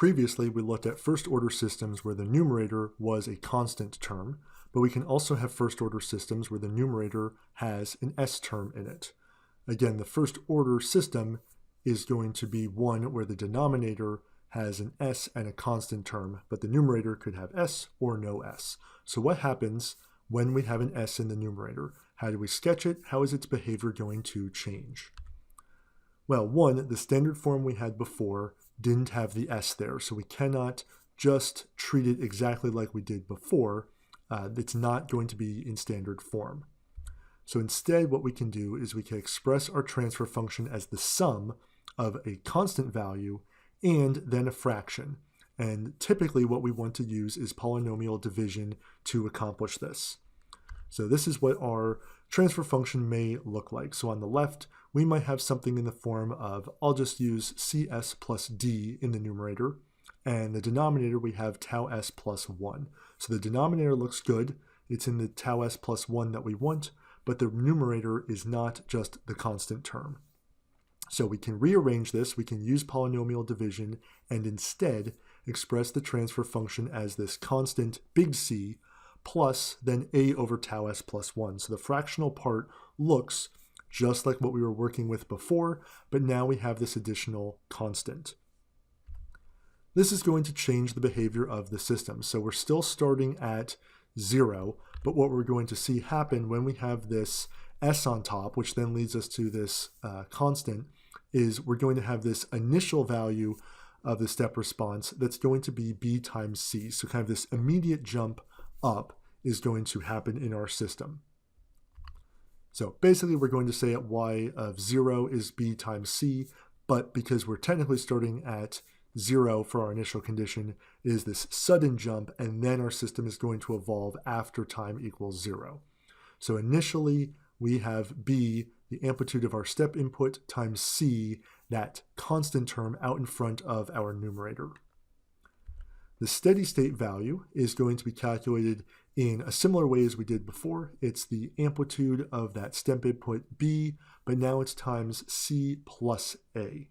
Previously, we looked at first-order systems where the numerator was a constant term, but we can also have first-order systems where the numerator has an s term in it. Again, the first-order system is going to be one where the denominator has an s and a constant term, but the numerator could have s or no s. So what happens when we have an s in the numerator? How do we sketch it? How is its behavior going to change? Well, one, the standard form we had before didn't have the s there, so we cannot just treat it exactly like we did before. It's not going to be in standard form. So instead, what we can do is we can express our transfer function as the sum of a constant value and then a fraction. And typically what we want to use is polynomial division to accomplish this. So this is what our transfer function may look like. So on the left, we might have something in the form of, I'll just use cs plus d in the numerator, and the denominator we have tau s plus 1. So the denominator looks good. It's in the tau s plus 1 that we want, but the numerator is not just the constant term. So we can rearrange this, we can use polynomial division, and instead express the transfer function as this constant big C plus then a over tau s plus 1. So the fractional part looks just like what we were working with before, but now we have this additional constant. This is going to change the behavior of the system. So we're still starting at 0, but what we're going to see happen when we have this s on top, which then leads us to this constant, is we're going to have this initial value of the step response that's going to be b times c. So kind of this immediate jump up is going to happen in our system. So basically we're going to say at y of 0 is b times c, but because we're technically starting at 0 for our initial condition, is this sudden jump, and then our system is going to evolve after time equals 0. So initially we have b, the amplitude of our step input, times c, that constant term out in front of our numerator. The steady state value is going to be calculated in a similar way as we did before. It's the amplitude of that step input b, but now it's times c plus a.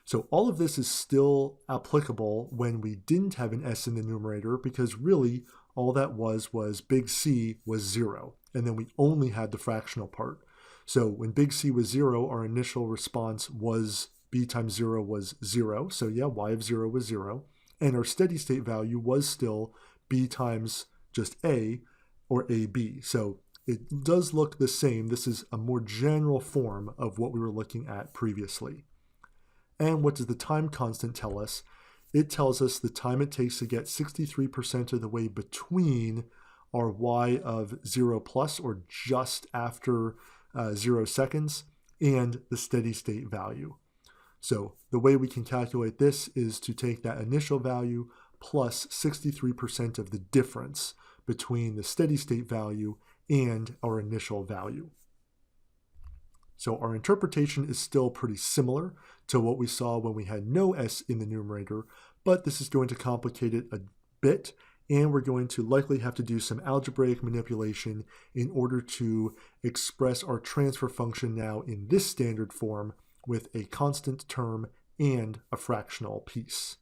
So all of this is still applicable when we didn't have an s in the numerator, because really all that was big C was 0, and then we only had the fractional part. So when big C was 0, our initial response was b times 0 was 0. So yeah, y of 0 was 0. And our steady state value was still b times just a, or ab. So it does look the same. This is a more general form of what we were looking at previously. And what does the time constant tell us? It tells us the time it takes to get 63% of the way between our y of 0 plus, or just after 0 seconds, and the steady state value. So the way we can calculate this is to take that initial value plus 63% of the difference between the steady state value and our initial value. So our interpretation is still pretty similar to what we saw when we had no s in the numerator, but this is going to complicate it a bit, and we're going to likely have to do some algebraic manipulation in order to express our transfer function now in this standard form with a constant term and a fractional piece.